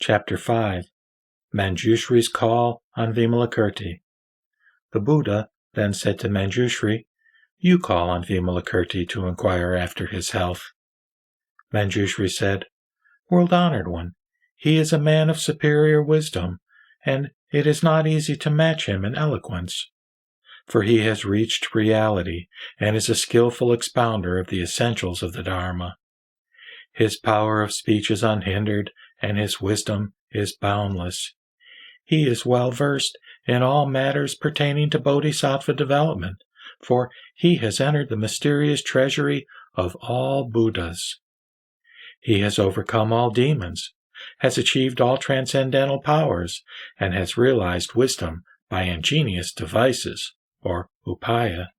Chapter 5. Manjusri's Call on Vimalakirti. The Buddha then said to Manjusri, "You call on Vimalakirti to inquire after his health." Manjusri said, "World-honored one, he is a man of superior wisdom, and it is not easy to match him in eloquence. For he has reached reality and is a skillful expounder of the essentials of the Dharma. His power of speech is unhindered, and his wisdom is boundless. He is well versed in all matters pertaining to bodhisattva development, for he has entered the mysterious treasury of all Buddhas. He has overcome all demons, has achieved all transcendental powers, and has realized wisdom by ingenious devices, or upaya.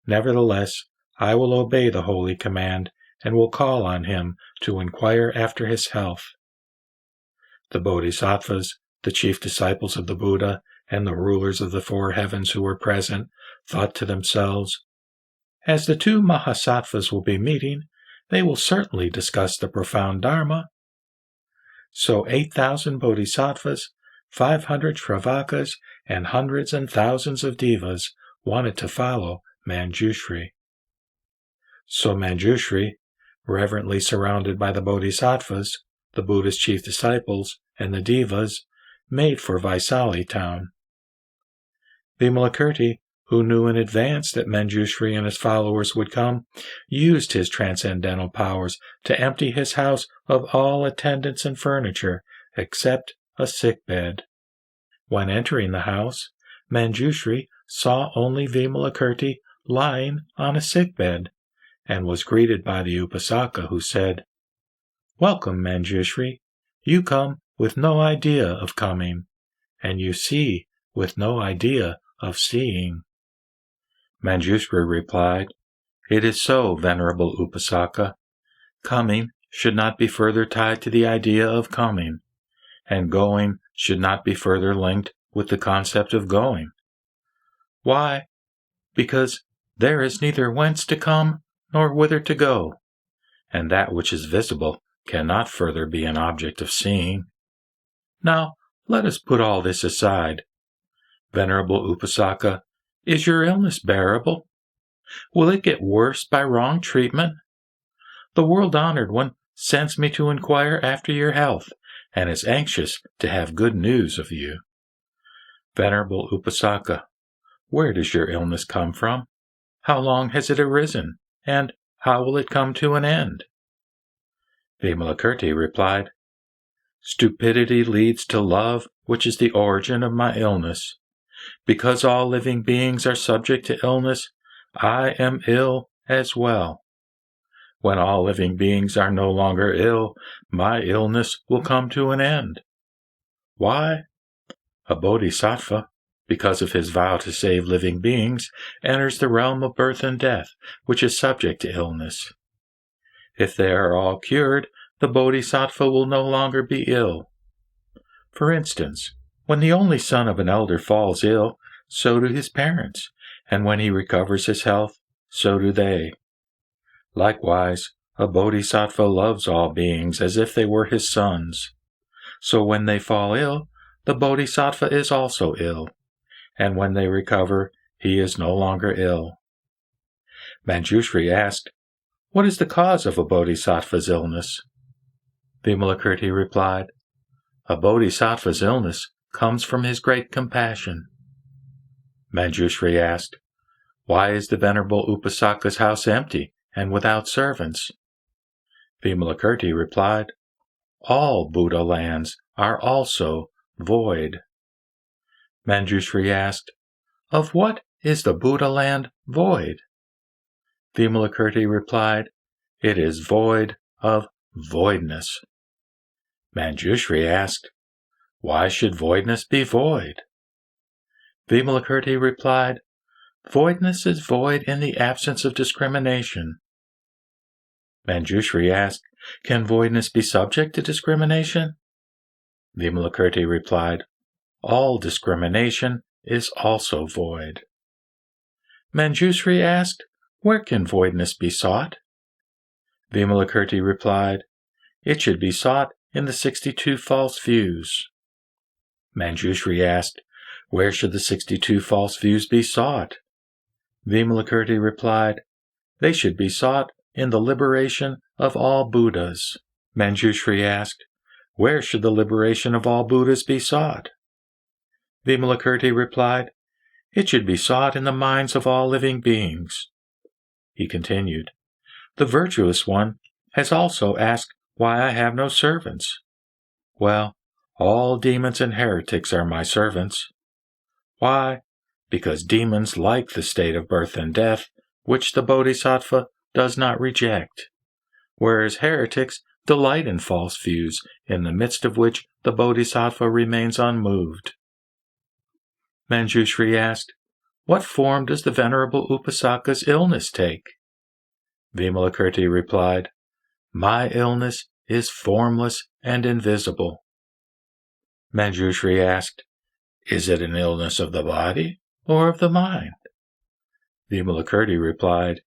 Nevertheless, I will obey the holy command and will call on him to inquire after his health." The bodhisattvas, the chief disciples of the Buddha, and the rulers of the four heavens who were present, thought to themselves, "As the two mahasattvas will be meeting, they will certainly discuss the profound Dharma." So 8,000 bodhisattvas, 500 shravakas, and hundreds and thousands of devas wanted to follow Manjusri. So Manjusri, reverently surrounded by the bodhisattvas, the Buddha's chief disciples, and the devas, made for Vaisali town. Vimalakirti, who knew in advance that Manjusri and his followers would come, used his transcendental powers to empty his house of all attendants and furniture, except a sick-bed. When entering the house, Manjusri saw only Vimalakirti lying on a sick-bed, and was greeted by the Upasaka, who said, "Welcome, Manjusri. You come with no idea of coming, and you see with no idea of seeing." Manjusri replied, "It is so, Venerable Upasaka. Coming should not be further tied to the idea of coming, and going should not be further linked with the concept of going. Why? Because there is neither whence to come nor whither to go, and that which is visible cannot further be an object of seeing. Now, let us put all this aside. Venerable Upasaka, is your illness bearable? Will it get worse by wrong treatment? The world-honored one sends me to inquire after your health, and is anxious to have good news of you. Venerable Upasaka, where does your illness come from? How long has it arisen, and how will it come to an end?" Vimalakirti replied, "Stupidity leads to love, which is the origin of my illness. Because all living beings are subject to illness, I am ill as well. When all living beings are no longer ill, my illness will come to an end. Why? A bodhisattva, because of his vow to save living beings, enters the realm of birth and death, which is subject to illness. If they are all cured, the bodhisattva will no longer be ill. For instance, when the only son of an elder falls ill, so do his parents, and when he recovers his health, so do they. Likewise, a bodhisattva loves all beings as if they were his sons. So when they fall ill, the bodhisattva is also ill, and when they recover, he is no longer ill." Manjusri asked, "What is the cause of a bodhisattva's illness?" Vimalakirti replied, "A bodhisattva's illness comes from his great compassion." Manjusri asked, "Why is the Venerable Upasaka's house empty and without servants?" Vimalakirti replied, "All Buddha lands are also void." Manjusri asked, "Of what is the Buddha land void?" Vimalakirti replied, "It is void of voidness." Manjusri asked, "Why should voidness be void?" Vimalakirti replied, "Voidness is void in the absence of discrimination." Manjusri asked, "Can voidness be subject to discrimination?" Vimalakirti replied, "All discrimination is also void." Manjusri asked, "Where can voidness be sought?" Vimalakirti replied, "It should be sought in the 62 false views? Manjusri asked, where should the 62 false views be sought? Vimalakirti replied, they should be sought in the liberation of all Buddhas. Manjusri asked, where should the liberation of all Buddhas be sought? Vimalakirti replied, it should be sought in the minds of all living beings. He continued, the virtuous one has also asked why I have no servants. Well, all demons and heretics are my servants. Why? Because demons like the state of birth and death, which the Bodhisattva does not reject, whereas heretics delight in false views, in the midst of which the Bodhisattva remains unmoved. Manjusri asked, what form does the Venerable Upasaka's illness take? Vimalakirti replied, my illness is formless and invisible. Manjusri asked, is it an illness of the body or of the mind? Vimalakirti replied,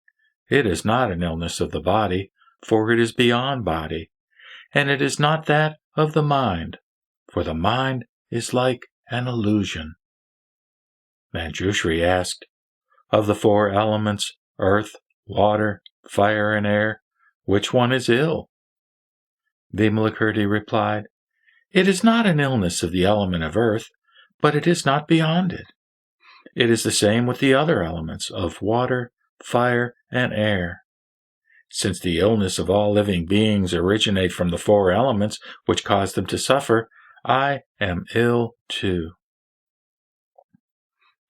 it is not an illness of the body, for it is beyond body, and it is not that of the mind, for the mind is like an illusion. Manjusri asked, of the 4 elements, earth, water, fire, and air, which one is ill? Vimalakirti replied, it is not an illness of the element of earth, but it is not beyond it. It is the same with the other elements of water, fire, and air. Since the illness of all living beings originate from the 4 elements which cause them to suffer, I am ill too.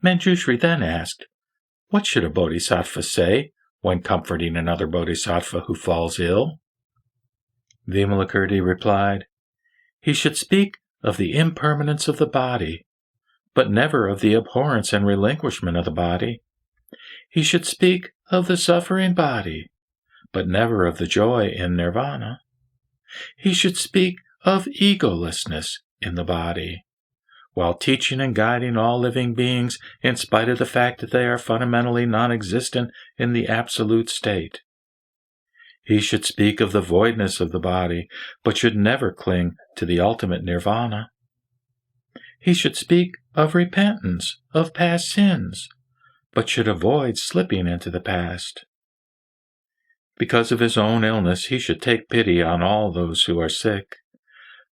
Manjusri then asked, what should a bodhisattva say when comforting another bodhisattva who falls ill? Vimalakirti replied, he should speak of the impermanence of the body, but never of the abhorrence and relinquishment of the body. He should speak of the suffering body, but never of the joy in nirvana. He should speak of egolessness in the body, while teaching and guiding all living beings in spite of the fact that they are fundamentally non-existent in the absolute state. He should speak of the voidness of the body, but should never cling to the ultimate nirvana. He should speak of repentance of past sins, but should avoid slipping into the past. Because of his own illness, he should take pity on all those who are sick.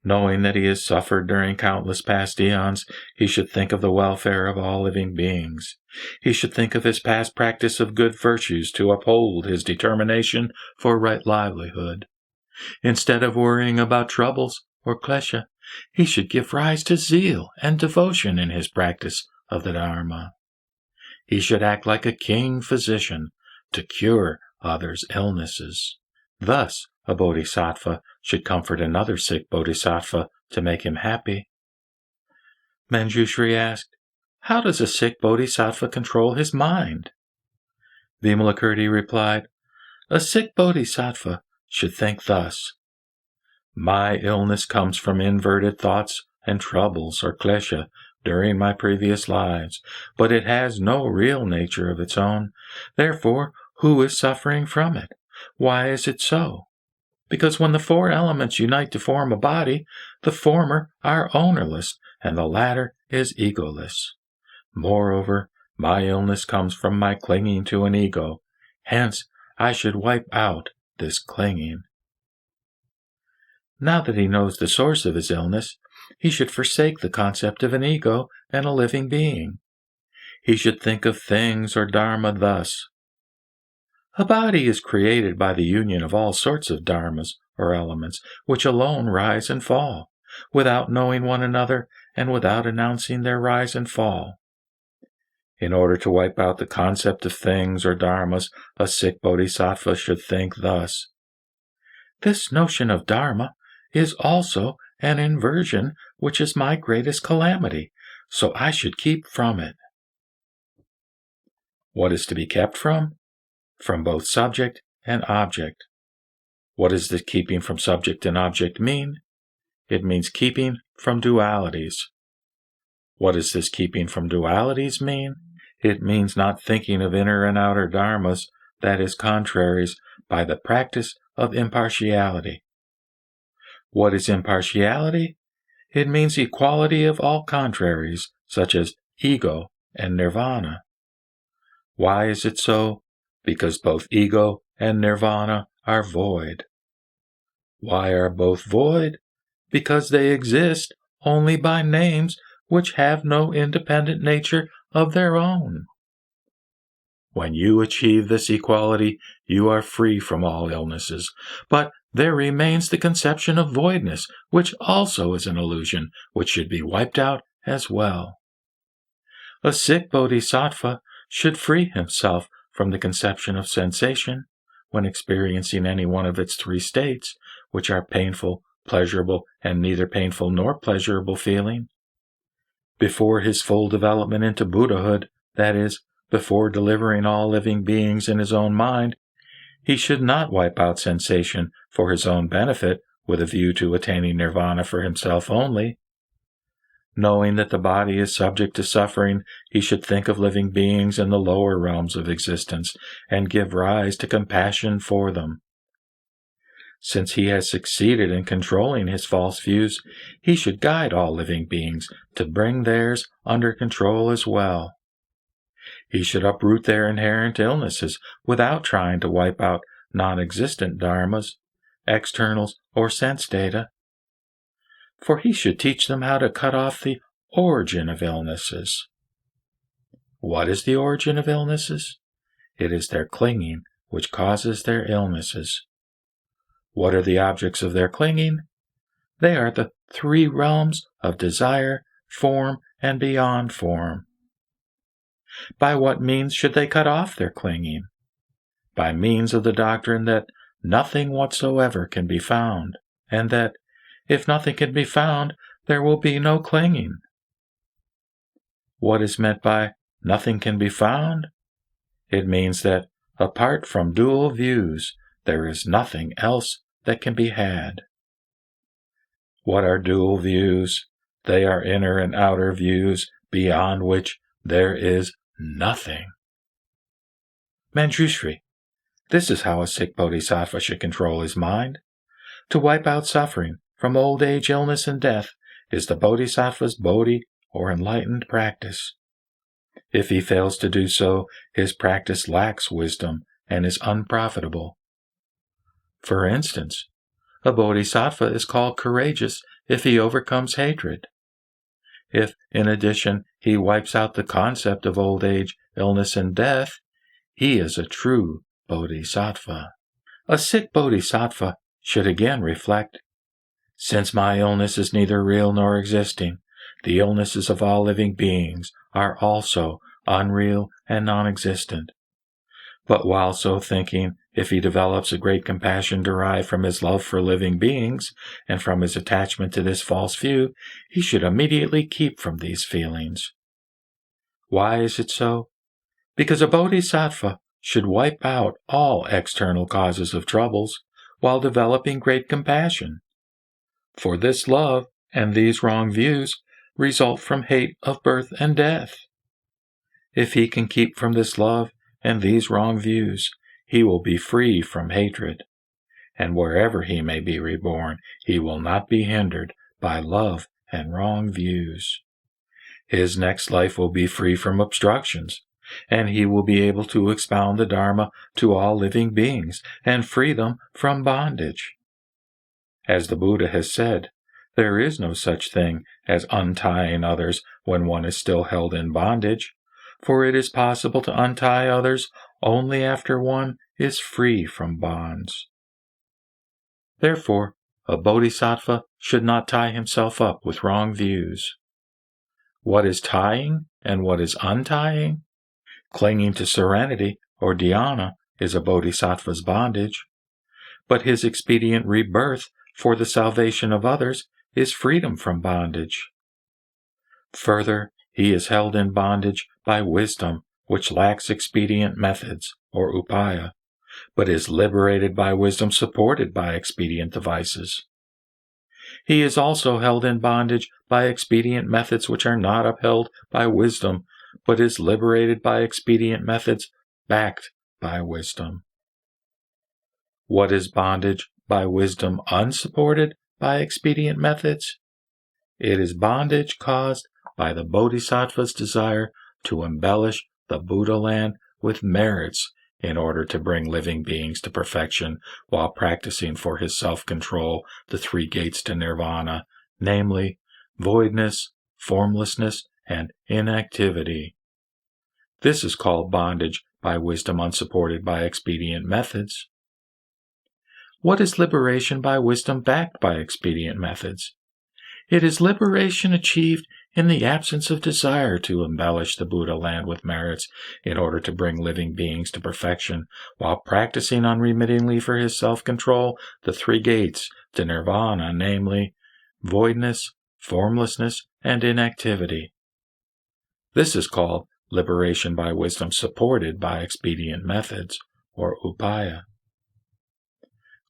Knowing that he has suffered during countless past eons, he should think of the welfare of all living beings. He should think of his past practice of good virtues to uphold his determination for right livelihood. Instead of worrying about troubles or klesha, he should give rise to zeal and devotion in his practice of the Dharma. He should act like a king physician to cure others' illnesses. Thus, a bodhisattva should comfort another sick bodhisattva to make him happy. Manjusri asked, how does a sick bodhisattva control his mind? Vimalakirti replied, a sick bodhisattva should think thus. My illness comes from inverted thoughts and troubles or klesha during my previous lives, but it has no real nature of its own. Therefore, who is suffering from it? Why is it so? Because when the 4 elements unite to form a body, the former are ownerless, and the latter is egoless. Moreover, my illness comes from my clinging to an ego. Hence, I should wipe out this clinging. Now that he knows the source of his illness, he should forsake the concept of an ego and a living being. He should think of things or dharma thus. A body is created by the union of all sorts of dharmas or elements, which alone rise and fall, without knowing one another and without announcing their rise and fall. In order to wipe out the concept of things or dharmas, a sick bodhisattva should think thus. This notion of dharma is also an inversion which is my greatest calamity, so I should keep from it. What is to be kept from? From both subject and object. What does the keeping from subject and object mean? It means keeping from dualities. What does this keeping from dualities mean? It means not thinking of inner and outer dharmas, that is, contraries, by the practice of impartiality. What is impartiality? It means equality of all contraries, such as ego and nirvana. Why is it so? Because both ego and nirvana are void. Why are both void? Because they exist only by names which have no independent nature of their own. When you achieve this equality, you are free from all illnesses, but there remains the conception of voidness, which also is an illusion, which should be wiped out as well. A sick bodhisattva should free himself from the conception of sensation when experiencing any one of its three states, which are painful, pleasurable, and neither painful nor pleasurable feeling. Before his full development into Buddhahood, that is, before delivering all living beings in his own mind, he should not wipe out sensation for his own benefit with a view to attaining nirvana for himself only. Knowing that the body is subject to suffering, he should think of living beings in the lower realms of existence and give rise to compassion for them. Since he has succeeded in controlling his false views, he should guide all living beings to bring theirs under control as well. He should uproot their inherent illnesses without trying to wipe out non-existent dharmas, externals, or sense data. For he should teach them how to cut off the origin of illnesses. What is the origin of illnesses? It is their clinging which causes their illnesses. What are the objects of their clinging? They are the three realms of desire, form, and beyond form. By what means should they cut off their clinging? By means of the doctrine that nothing whatsoever can be found, and that, if nothing can be found, there will be no clinging. What is meant by nothing can be found? It means that, apart from dual views, there is nothing else that can be had. What are dual views? They are inner and outer views beyond which there is nothing. Manjusri, this is how a sick bodhisattva should control his mind. To wipe out suffering from old age, illness, and death is the bodhisattva's bodhi or enlightened practice. If he fails to do so, his practice lacks wisdom and is unprofitable. For instance, a bodhisattva is called courageous if he overcomes hatred. If, in addition, he wipes out the concept of old age, illness, and death, he is a true bodhisattva. A sick bodhisattva should again reflect, since my illness is neither real nor existing, the illnesses of all living beings are also unreal and non-existent. But while so thinking, if he develops a great compassion derived from his love for living beings and from his attachment to this false view, he should immediately keep from these feelings. Why is it so? Because a bodhisattva should wipe out all external causes of troubles while developing great compassion. For this love and these wrong views result from hate of birth and death. If he can keep from this love and these wrong views, he will be free from hatred, and wherever he may be reborn, he will not be hindered by love and wrong views. His next life will be free from obstructions, and he will be able to expound the Dharma to all living beings and free them from bondage. As the Buddha has said, there is no such thing as untying others when one is still held in bondage, for it is possible to untie others only after one is free from bonds. Therefore, a bodhisattva should not tie himself up with wrong views. What is tying and what is untying? Clinging to serenity or dhyana is a bodhisattva's bondage, but his expedient rebirth for the salvation of others is freedom from bondage. Further, he is held in bondage by wisdom which lacks expedient methods, or upaya, but is liberated by wisdom supported by expedient devices. He is also held in bondage by expedient methods which are not upheld by wisdom, but is liberated by expedient methods backed by wisdom. What is bondage by wisdom unsupported by expedient methods? It is bondage caused by the Bodhisattva's desire to embellish the Buddha land with merits in order to bring living beings to perfection while practicing for his self-control the three gates to nirvana, namely, voidness, formlessness, and inactivity. This is called bondage by wisdom unsupported by expedient methods. What is liberation by wisdom backed by expedient methods? It is liberation achieved in the absence of desire to embellish the Buddha land with merits in order to bring living beings to perfection, while practicing unremittingly for his self-control the three gates to nirvana, namely, voidness, formlessness, and inactivity. This is called liberation by wisdom supported by expedient methods, or upaya.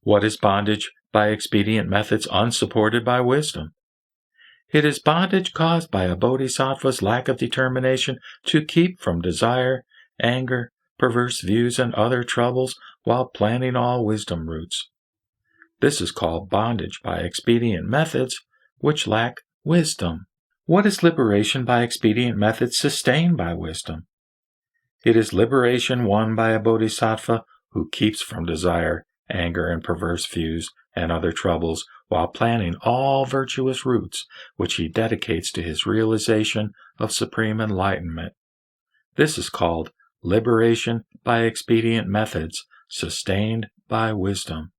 What is bondage by expedient methods unsupported by wisdom? It is bondage caused by a bodhisattva's lack of determination to keep from desire, anger, perverse views, and other troubles while planting all wisdom roots. This is called bondage by expedient methods which lack wisdom. What is liberation by expedient methods sustained by wisdom? It is liberation won by a bodhisattva who keeps from desire, anger, and perverse views and other troubles while planting all virtuous roots which he dedicates to his realization of supreme enlightenment. This is called liberation by expedient methods sustained by wisdom.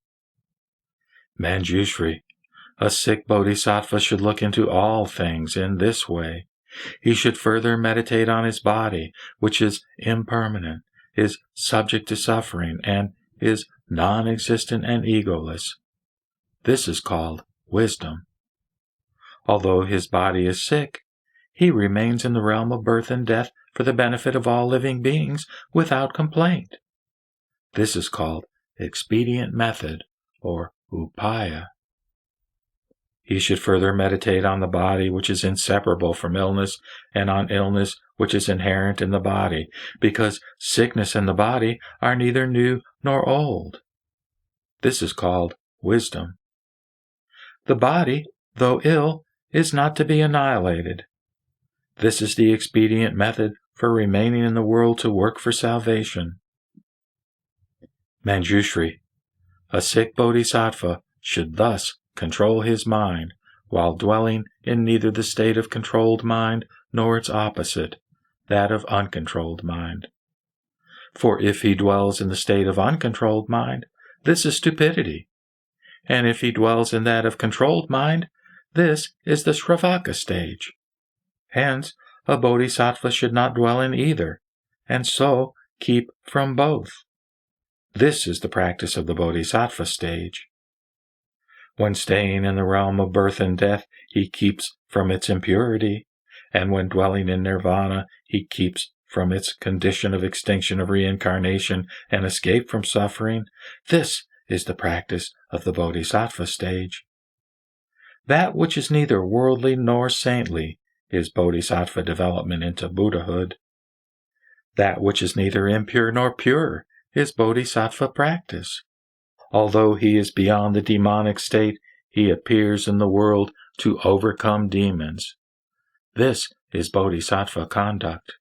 Manjusri, a sick bodhisattva should look into all things in this way. He should further meditate on his body, which is impermanent, is subject to suffering, and is non-existent and egoless. This is called wisdom. Although his body is sick, he remains in the realm of birth and death for the benefit of all living beings without complaint. This is called expedient method, or upaya. He should further meditate on the body which is inseparable from illness and on illness which is inherent in the body, because sickness and the body are neither new nor old. This is called wisdom. The body, though ill, is not to be annihilated. This is the expedient method for remaining in the world to work for salvation. Manjusri, a sick bodhisattva should thus control his mind while dwelling in neither the state of controlled mind nor its opposite, that of uncontrolled mind. For if he dwells in the state of uncontrolled mind, this is stupidity. And if he dwells in that of controlled mind, this is the Shravaka stage. Hence, a bodhisattva should not dwell in either, and so keep from both. This is the practice of the bodhisattva stage. When staying in the realm of birth and death, he keeps from its impurity, and when dwelling in nirvana, he keeps from its condition of extinction of reincarnation and escape from suffering. This is the practice of the bodhisattva stage. That which is neither worldly nor saintly is bodhisattva development into Buddhahood. That which is neither impure nor pure is bodhisattva practice. Although he is beyond the demonic state, he appears in the world to overcome demons. This is bodhisattva conduct.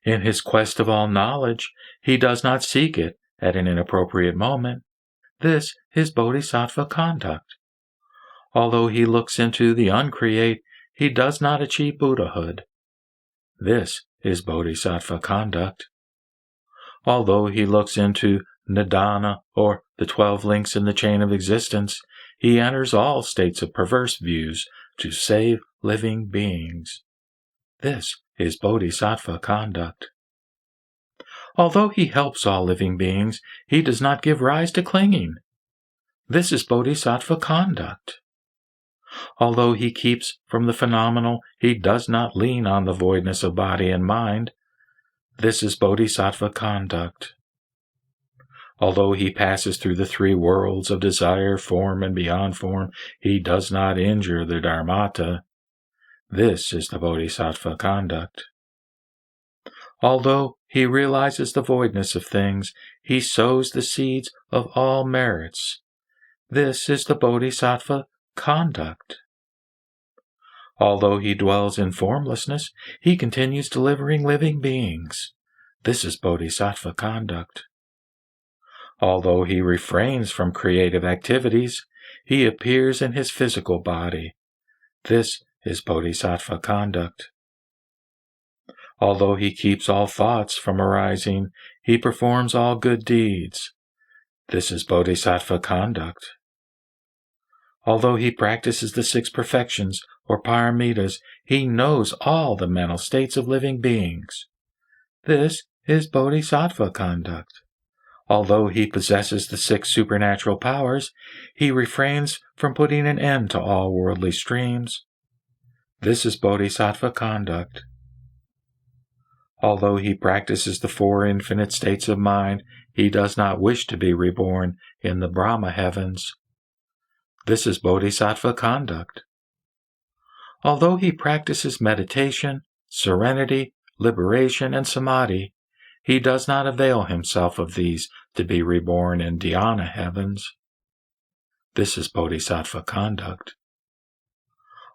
In his quest of all knowledge, he does not seek it at an inappropriate moment. This is bodhisattva conduct. Although he looks into the uncreate, he does not achieve Buddhahood. This is bodhisattva conduct. Although he looks into Nidana, or the 12 links in the chain of existence, he enters all states of perverse views to save living beings. This is bodhisattva conduct. Although he helps all living beings, he does not give rise to clinging. This is bodhisattva conduct. Although he keeps from the phenomenal, he does not lean on the voidness of body and mind. This is bodhisattva conduct. Although he passes through the 3 worlds of desire, form, and beyond form, he does not injure the dharmata. This is the bodhisattva conduct. Although he realizes the voidness of things, he sows the seeds of all merits. This is the Bodhisattva conduct. Although he dwells in formlessness, he continues delivering living beings. This is Bodhisattva conduct. Although he refrains from creative activities, he appears in his physical body. This is Bodhisattva conduct. Although he keeps all thoughts from arising, he performs all good deeds. This is Bodhisattva conduct. Although he practices the 6 perfections, or paramitas, he knows all the mental states of living beings. This is Bodhisattva conduct. Although he possesses the 6 supernatural powers, he refrains from putting an end to all worldly streams. This is Bodhisattva conduct. Although he practices the 4 infinite states of mind, he does not wish to be reborn in the Brahma heavens. This is Bodhisattva conduct. Although he practices meditation, serenity, liberation, and samadhi, he does not avail himself of these to be reborn in dhyana heavens. This is Bodhisattva conduct.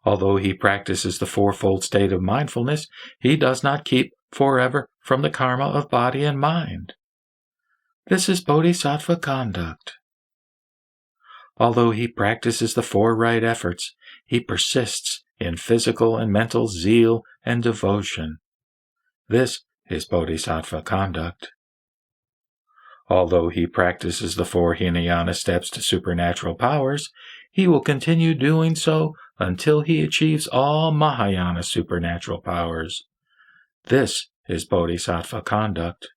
Although he practices the 4-fold state of mindfulness, he does not keep forever from the karma of body and mind. This is Bodhisattva conduct. Although he practices the 4 right efforts, he persists in physical and mental zeal and devotion. This is Bodhisattva conduct. Although he practices the 4 Hinayana steps to supernatural powers, he will continue doing so until he achieves all Mahayana supernatural powers. This is Bodhisattva conduct.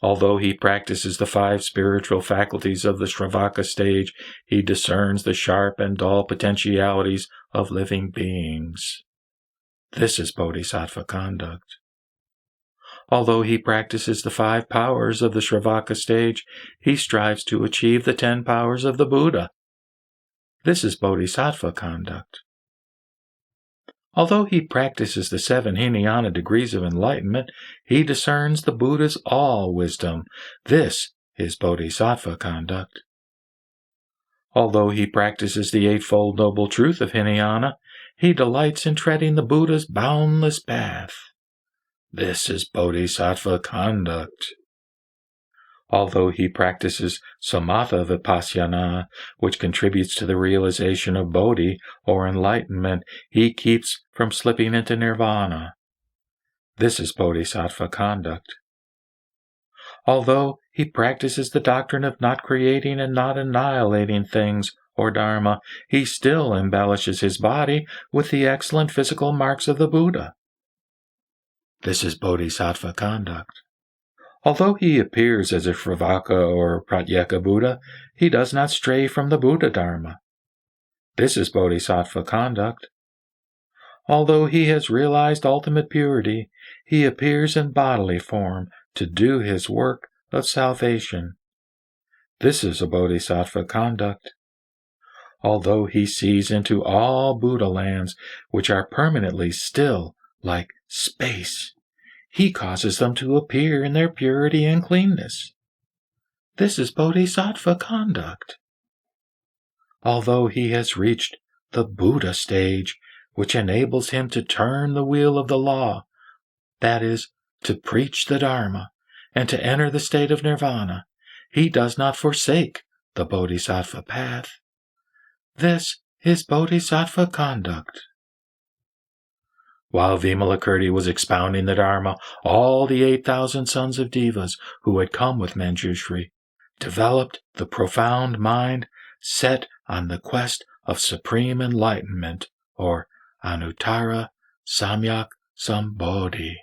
Although he practices the 5 spiritual faculties of the Shravaka stage, he discerns the sharp and dull potentialities of living beings. This is Bodhisattva conduct. Although he practices the 5 powers of the Shravaka stage, he strives to achieve the 10 powers of the Buddha. This is Bodhisattva conduct. Although he practices the 7 Hinayana degrees of enlightenment, he discerns the Buddha's all-wisdom. This is Bodhisattva conduct. Although he practices the 8-fold noble truth of Hinayana, he delights in treading the Buddha's boundless path. This is Bodhisattva conduct. Although he practices samatha vipassana, which contributes to the realization of bodhi, or enlightenment, he keeps from slipping into nirvana. This is Bodhisattva conduct. Although he practices the doctrine of not creating and not annihilating things, or dharma, he still embellishes his body with the excellent physical marks of the Buddha. This is Bodhisattva conduct. Although he appears as a Shravaka or Pratyeka Buddha, he does not stray from the Buddha Dharma. This is Bodhisattva conduct. Although he has realized ultimate purity, he appears in bodily form to do his work of salvation. This is a Bodhisattva conduct. Although he sees into all Buddha lands, which are permanently still like space, he causes them to appear in their purity and cleanness. This is Bodhisattva conduct. Although he has reached the Buddha stage, which enables him to turn the wheel of the law, that is, to preach the Dharma, and to enter the state of nirvana, he does not forsake the Bodhisattva path. This is Bodhisattva conduct. While Vimalakirti was expounding the Dharma, all the 8,000 sons of Devas who had come with Manjusri developed the profound mind set on the quest of supreme enlightenment, or Anuttara Samyak Sambodhi.